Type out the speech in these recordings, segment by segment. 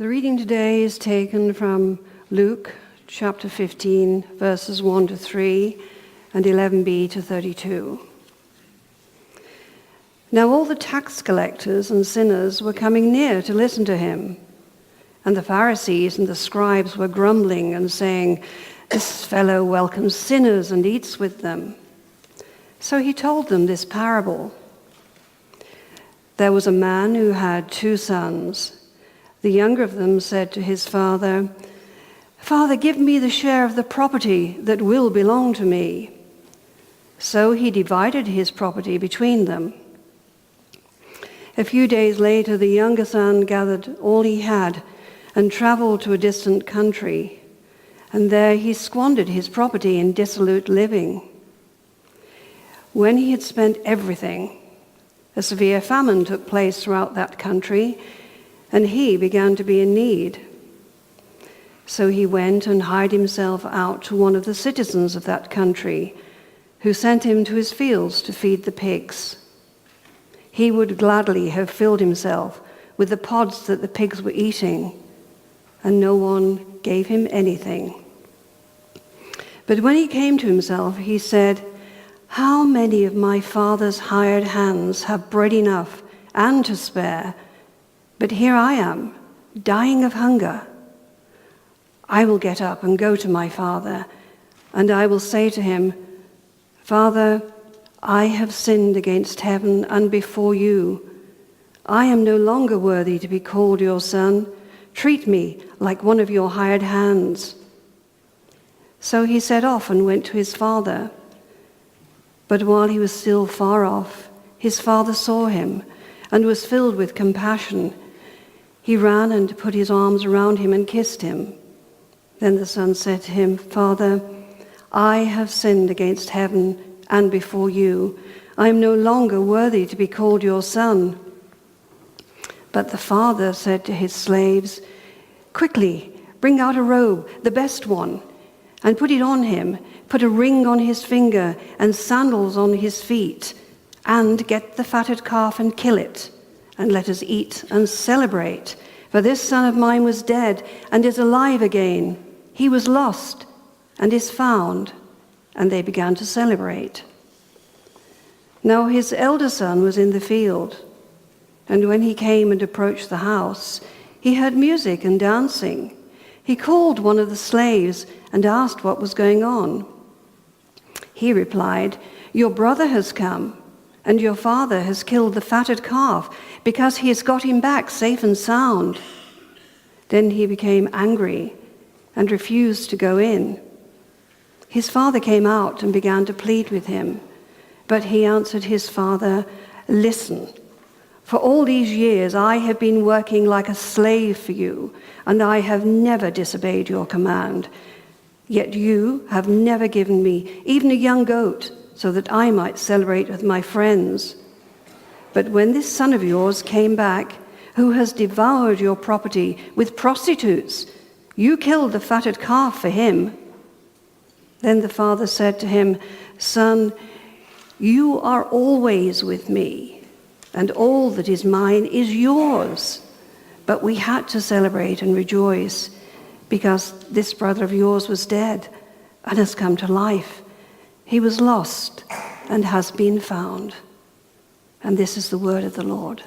The reading today is taken from Luke chapter 15, verses 1 to 3 and 11b to 32. Now all the tax collectors and sinners were coming near to listen to him, and the Pharisees and the scribes were grumbling and saying, "This fellow welcomes sinners and eats with them." So he told them this parable. There was a man who had 2 sons. The younger of them said to his father, "Father, give me the share of the property that will belong to me." So he divided his property between them. A few days later, the younger son gathered all he had and traveled to a distant country, and there he squandered his property in dissolute living. When he had spent everything, a severe famine took place throughout that country, and he began to be in need. So he went and hired himself out to one of the citizens of that country, who sent him to his fields to feed the pigs. He would gladly have filled himself with the pods that the pigs were eating, and no one gave him anything. But when he came to himself, he said, "How many of my father's hired hands have bread enough and to spare? But here I am, dying of hunger. I will get up and go to my father, and I will say to him, 'Father, I have sinned against heaven and before you. I am no longer worthy to be called your son. Treat me like one of your hired hands.' So he set off and went to his father. But while he was still far off, his father saw him and was filled with compassion. He ran and put his arms around him and kissed him. Then the son said to him, 'Father, I have sinned against heaven and before you. I am no longer worthy to be called your son.' But the father said to his slaves, 'Quickly, bring out a robe, the best one, and put it on him. Put a ring on his finger and sandals on his feet, and get the fatted calf and kill it, and let us eat and celebrate. For this son of mine was dead and is alive again. He was lost and is found.' And they began to celebrate. Now his elder son was in the field, and when he came and approached the house, he heard music and dancing. He called one of the slaves and asked what was going on. He replied, 'Your brother has come, and your father has killed the fatted calf, because he has got him back safe and sound.' Then he became angry and refused to go in. His father came out and began to plead with him. But he answered his father, 'Listen, for all these years I have been working like a slave for you, and I have never disobeyed your command. Yet you have never given me even a young goat, so that I might celebrate with my friends. But when this son of yours came back, who has devoured your property with prostitutes, you killed the fatted calf for him.' Then the father said to him, 'Son, you are always with me, and all that is mine is yours. But we had to celebrate and rejoice, because this brother of yours was dead and has come to life. He was lost and has been found.' And this is the word of the Lord."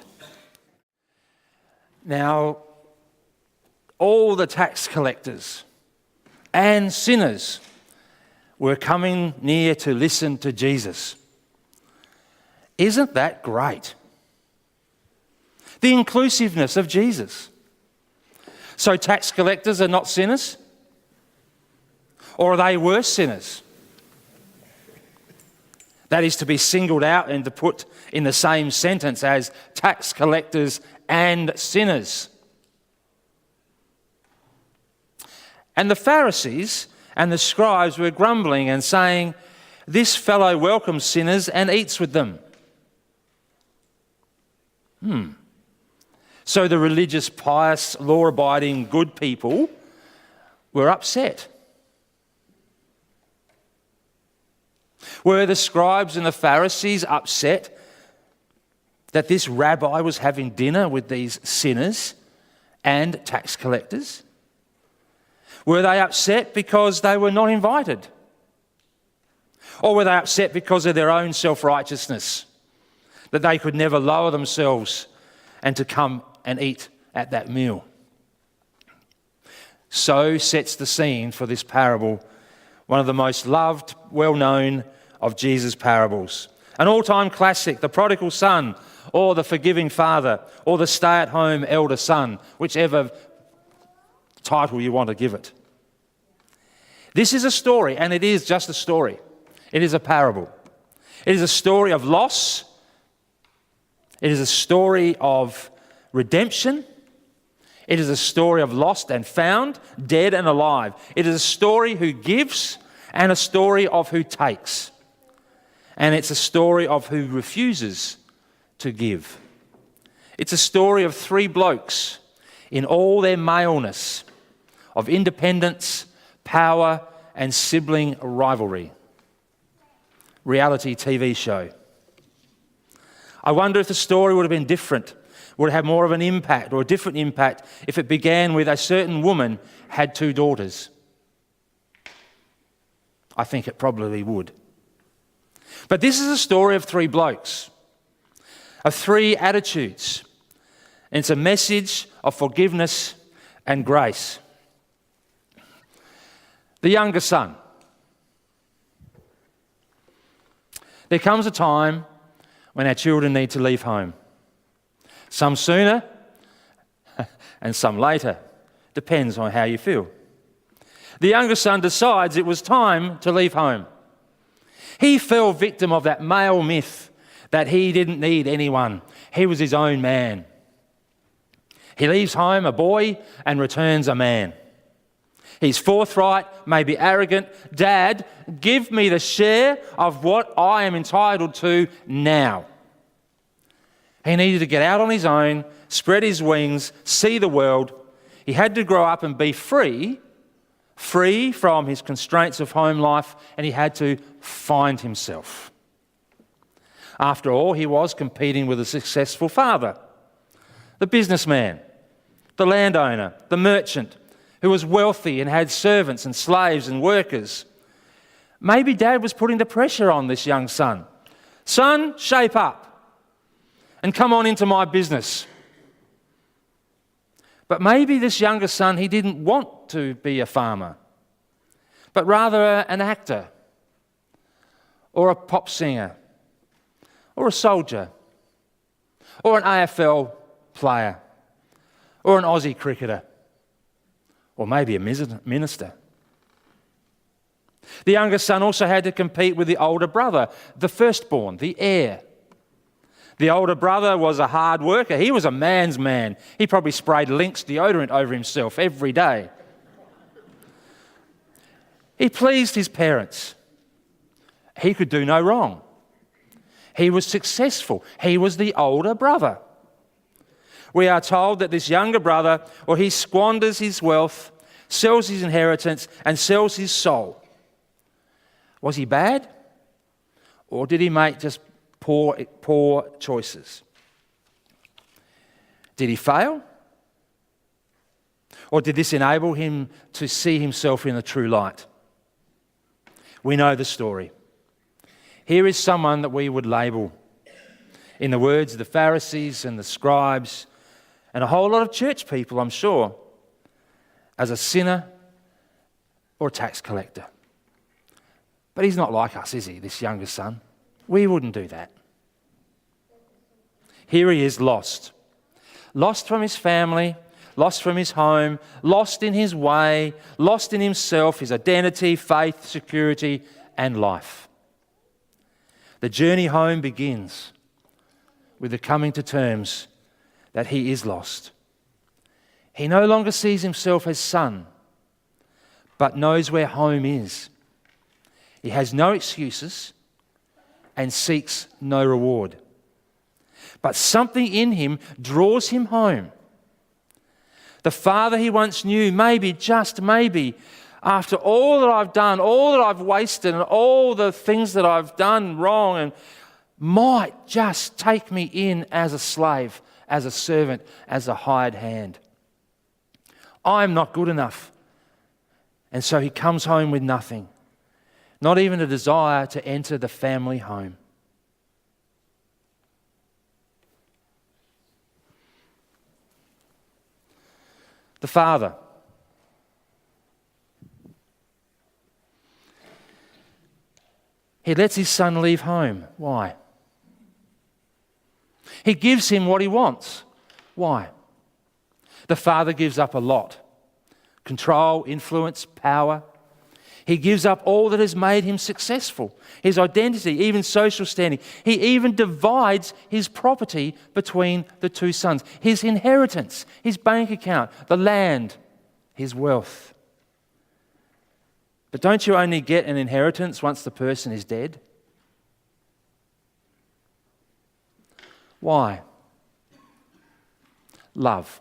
Now, all the tax collectors and sinners were coming near to listen to Jesus. Isn't that great? The inclusiveness of Jesus. So tax collectors are not sinners? Or are they worse sinners? That is to be singled out and to put in the same sentence as tax collectors and sinners. And the Pharisees and the scribes were grumbling and saying, "This fellow welcomes sinners and eats with them." So the religious, pious, law-abiding, good people were upset. Were the scribes and the Pharisees upset that this rabbi was having dinner with these sinners and tax collectors? Were they upset because they were not invited? Or were they upset because of their own self-righteousness, that they could never lower themselves and to come and eat at that meal? So sets the scene for this parable, one of the most loved, well-known of Jesus' parables. An all-time classic, the prodigal son, or the forgiving father, or the stay-at-home elder son, whichever title you want to give it. This is a story, and it is just a story. It is a parable. It is a story of loss. It is a story of redemption. It is a story of lost and found, dead and alive. It is a story who gives and a story of who takes. And it's a story of who refuses to give. It's a story of three blokes in all their maleness, of independence, power and sibling rivalry. Reality TV show. I wonder if the story would have been different, would have had more of an impact or a different impact if it began with a certain woman had two daughters. I think it probably would. But this is a story of three blokes, of three attitudes. And it's a message of forgiveness and grace. The younger son. There comes a time when our children need to leave home. Some sooner and some later. Depends on how you feel. The younger son decides it was time to leave home. He fell victim of that male myth that he didn't need anyone. He was his own man. He leaves home a boy and returns a man. He's forthright, maybe arrogant. Dad, give me the share of what I am entitled to now. He needed to get out on his own, spread his wings, see the world. He had to grow up and be free from his constraints of home life, and he had to find himself. After all, he was competing with a successful father, the businessman, the landowner, the merchant, who was wealthy and had servants and slaves and workers. Maybe Dad was putting the pressure on this young son. Son, shape up and come on into my business. But maybe this younger son, he didn't want to be a farmer, but rather an actor or a pop singer or a soldier or an AFL player or an Aussie cricketer or maybe a minister. The younger son also had to compete with the older brother, the firstborn, the heir. The older brother was a hard worker. He was a man's man. He probably sprayed Lynx deodorant over himself every day. He pleased his parents. He could do no wrong. He was successful. He was the older brother. We are told that this younger brother, or he squanders his wealth, sells his inheritance, and sells his soul. Was he bad? Or did he make just poor choices? Did he fail? Or did this enable him to see himself in the true light? We know the story. Here is someone that we would label, in the words of the Pharisees and the scribes, and a whole lot of church people, I'm sure, as a sinner or a tax collector. But he's not like us, is he, this younger son? We wouldn't do that. Here he is, lost. Lost from his family, lost from his home, lost in his way, lost in himself, his identity, faith, security, and life. The journey home begins with the coming to terms that he is lost. He no longer sees himself as son, but knows where home is. He has no excuses and seeks no reward. But something in him draws him home. The father he once knew, maybe, just maybe, after all that I've done, all that I've wasted, and all the things that I've done wrong, and might just take me in as a slave, as a servant, as a hired hand. I'm not good enough. And so he comes home with nothing, not even a desire to enter the family home. The father. He lets his son leave home. Why? He gives him what he wants. Why? The father gives up a lot. Control, influence, power. He gives up all that has made him successful. His identity, even social standing. He even divides his property between the two sons. His inheritance, his bank account, the land, his wealth. But don't you only get an inheritance once the person is dead? Why? Love.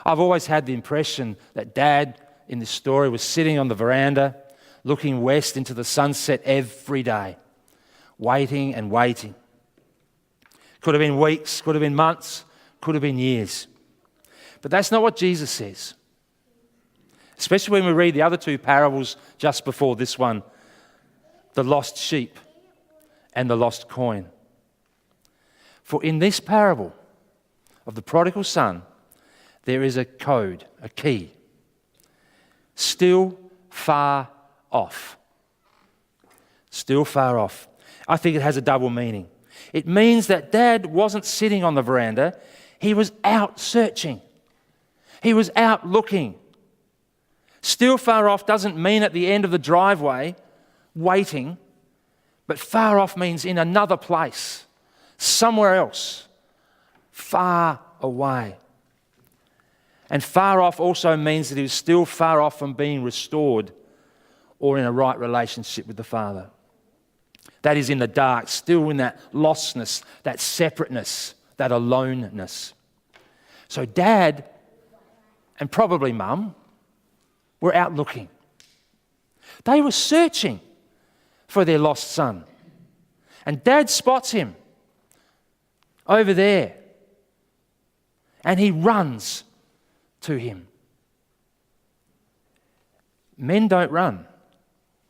I've always had the impression that Dad in this story was sitting on the veranda looking west into the sunset every day, waiting and waiting. Could have been weeks, could have been months, could have been years. But that's not what Jesus says. Especially when we read the other two parables just before this one, the lost sheep and the lost coin. For in this parable of the prodigal son, there is a code, a key. Still far off. Still far off. I think it has a double meaning. It means that Dad wasn't sitting on the veranda. He was out searching. He was out looking. Still far off doesn't mean at the end of the driveway, waiting, but far off means in another place, somewhere else, far away. And far off also means that he was still far off from being restored or in a right relationship with the Father. That is in the dark, still in that lostness, that separateness, that aloneness. So Dad, and probably Mum, were out looking. They were searching for their lost son. And Dad spots him over there. And he runs to him. Men don't run.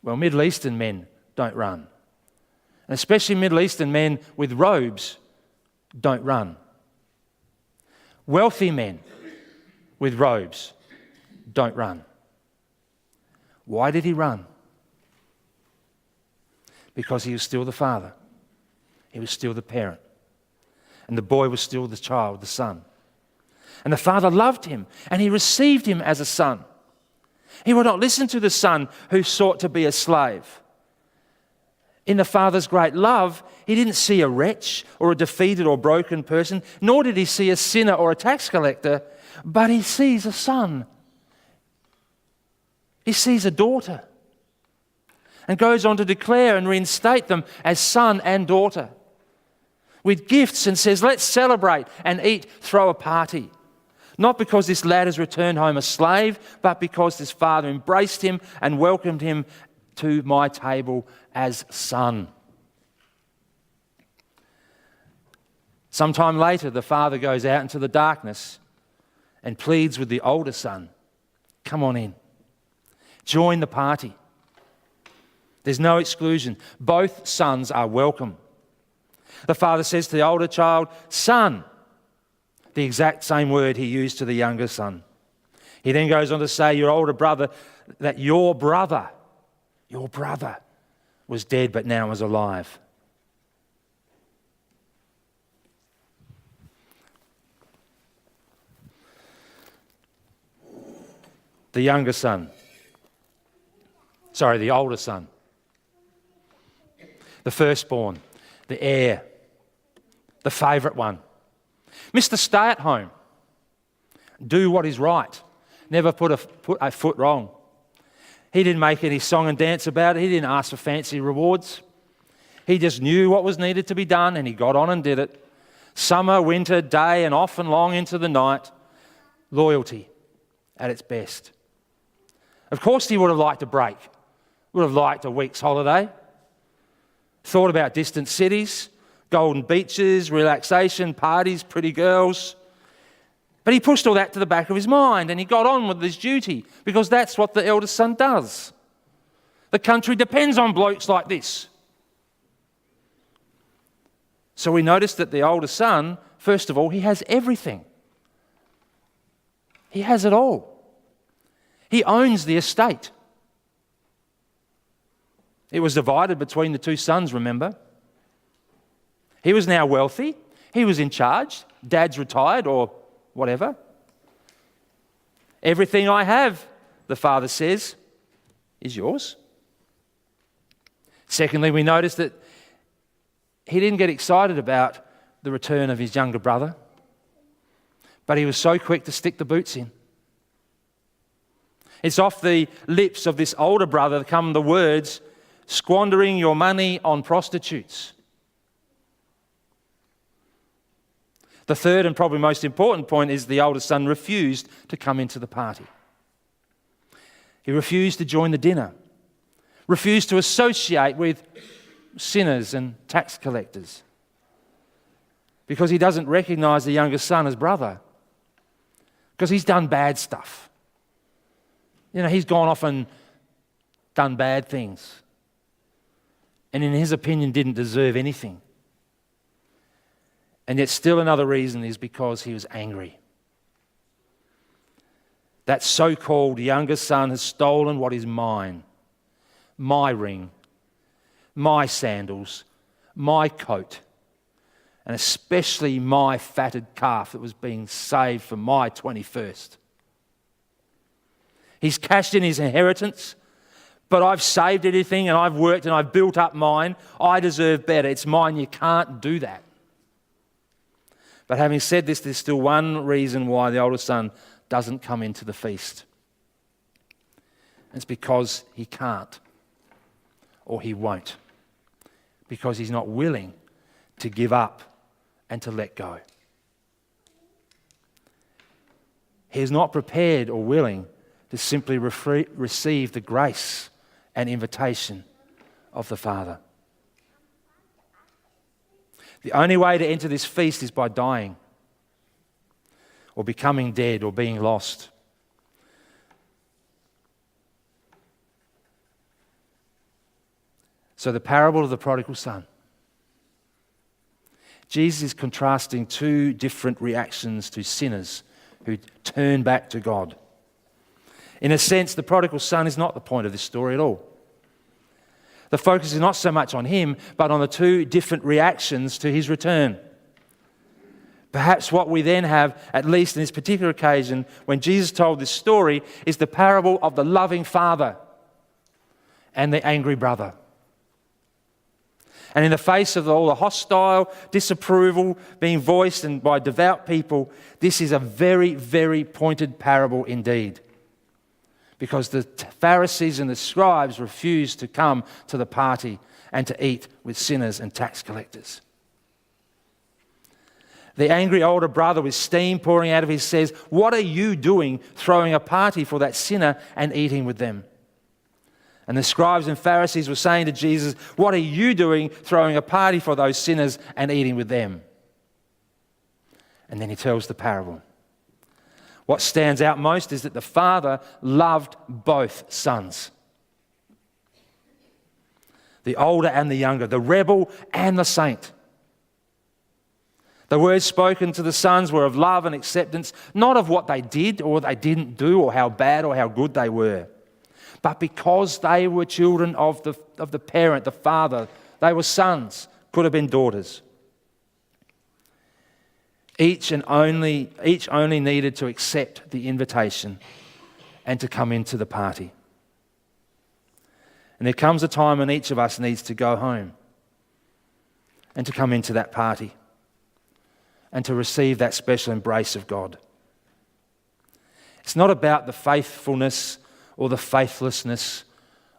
Well, Middle Eastern men don't run. And especially Middle Eastern men with robes don't run. Wealthy men with robes don't run. Why did he run? Because he was still the father. He was still the parent. And the boy was still the child, the son. And the father loved him, and he received him as a son. He would not listen to the son who sought to be a slave. In the father's great love, he didn't see a wretch or a defeated or broken person, nor did he see a sinner or a tax collector, but he sees a son. He sees a daughter, and goes on to declare and reinstate them as son and daughter, with gifts, and says, let's celebrate and eat, throw a party. Not because this lad has returned home a slave, but because this father embraced him and welcomed him to my table as son. Sometime later, the father goes out into the darkness and pleads with the older son, come on in, join the party. There's no exclusion. Both sons are welcome. The father says to the older child, son, the exact same word he used to the younger son. He then goes on to say, your older brother, that your brother was dead but now is alive. The older son, the firstborn, the heir, the favourite one. Mr. Stay at home, do what is right, never put a foot wrong. He didn't make any song and dance about it. He didn't ask for fancy rewards. He just knew what was needed to be done and he got on and did it. Summer, winter, day and often long into the night. Loyalty at its best. Of course he would have liked a break, would have liked a week's holiday, thought about distant cities, golden beaches, relaxation, parties, pretty girls. But he pushed all that to the back of his mind and he got on with his duty because that's what the eldest son does. The country depends on blokes like this. So we notice that the older son, first of all, he has everything. He has it all. He owns the estate. It was divided between the two sons, remember? He was now wealthy. He was in charge. Dad's retired or whatever. Everything I have, the father says, is yours. Secondly, we notice that he didn't get excited about the return of his younger brother, but he was so quick to stick the boots in. It's off the lips of this older brother that come the words, squandering your money on prostitutes. The third and probably most important point is the older son refused to come into the party. He refused to join the dinner, refused to associate with sinners and tax collectors because he doesn't recognise the younger son as brother because he's done bad stuff. He's gone off and done bad things and in his opinion didn't deserve anything. And yet still another reason is because he was angry. That so-called younger son has stolen what is mine. My ring, my sandals, my coat, and especially my fatted calf that was being saved for my 21st. He's cashed in his inheritance, but I've saved everything and I've worked and I've built up mine. I deserve better. It's mine. You can't do that. But having said this, there's still one reason why the older son doesn't come into the feast. It's because he can't or he won't. Because he's not willing to give up and to let go. He is not prepared or willing to simply receive the grace and invitation of the Father. The only way to enter this feast is by dying or becoming dead or being lost. So the parable of the prodigal son. Jesus is contrasting two different reactions to sinners who turn back to God. In a sense, the prodigal son is not the point of this story at all. The focus is not so much on him, but on the two different reactions to his return. Perhaps what we then have, at least in this particular occasion, when Jesus told this story, is the parable of the loving father and the angry brother. And in the face of all the hostile disapproval being voiced and by devout people, this is a very, very pointed parable indeed. Because the Pharisees and the scribes refused to come to the party and to eat with sinners and tax collectors. The angry older brother with steam pouring out of his says, "What are you doing throwing a party for that sinner and eating with them?" And the scribes and Pharisees were saying to Jesus, "What are you doing throwing a party for those sinners and eating with them?" And then he tells the parable. What stands out most is that the father loved both sons. The older and the younger, the rebel and the saint. The words spoken to the sons were of love and acceptance, not of what they did or what they didn't do or how bad or how good they were, but because they were children of the parent, the father. They were sons, could have been daughters. Each only needed to accept the invitation and to come into the party. And there comes a time when each of us needs to go home and to come into that party and to receive that special embrace of God. It's not about the faithfulness or the faithlessness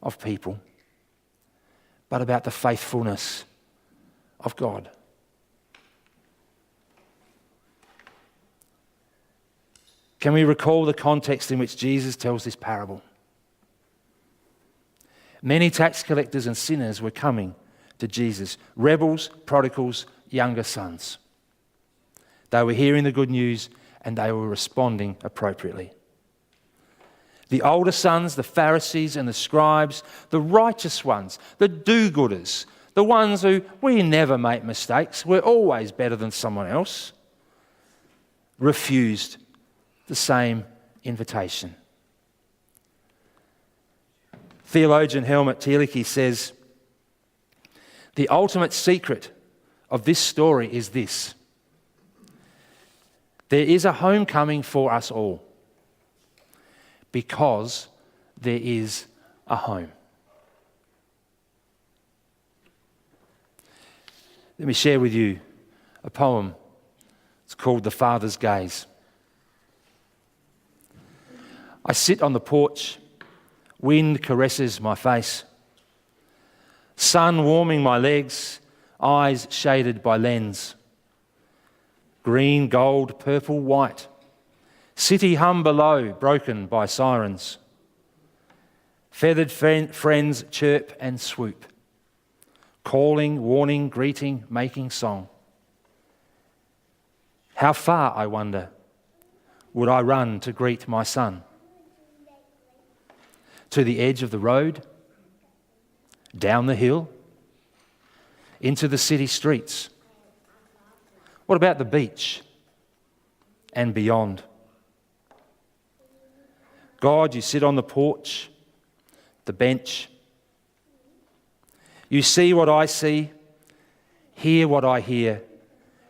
of people, but about the faithfulness of God. Can we recall the context in which Jesus tells this parable? Many tax collectors and sinners were coming to Jesus. Rebels, prodigals, younger sons. They were hearing the good news and they were responding appropriately. The older sons, the Pharisees and the scribes, the righteous ones, the do-gooders, the ones who, we never make mistakes, we're always better than someone else, refused the same invitation. Theologian Helmut Thielicke says, the ultimate secret of this story is this: there is a homecoming for us all because there is a home. Let me share with you a poem. It's called The Father's Gaze. I sit on the porch, wind caresses my face, sun warming my legs, eyes shaded by lens. Green, gold, purple, white. City hum below, broken by sirens. Feathered friends chirp and swoop. Calling, warning, greeting, making song. How far, I wonder, would I run to greet my son? To the edge of the road? Down the hill? Into the city streets? What about the beach and beyond? God, you sit on the porch, the bench. You see what I see, hear what I hear,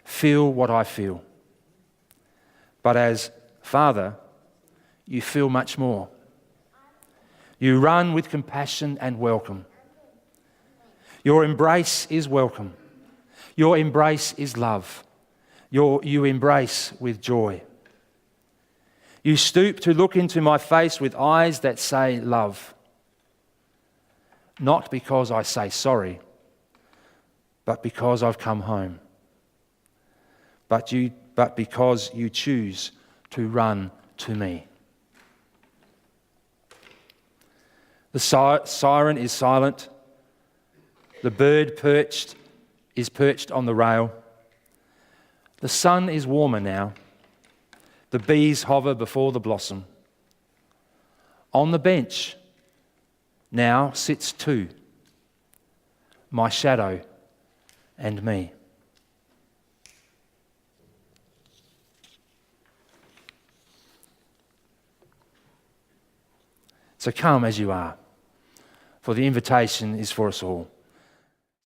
feel what I feel. But as Father, you feel much more. You run with compassion and welcome. Your embrace is welcome. Your embrace is love. You embrace with joy. You stoop to look into my face with eyes that say love. Not because I say sorry, but because I've come home. But because you choose to run to me. The siren is silent. The bird is perched on the rail. The sun is warmer now. The bees hover before the blossom. On the bench now sits two, my shadow and me. So come as you are, for the invitation is for us all.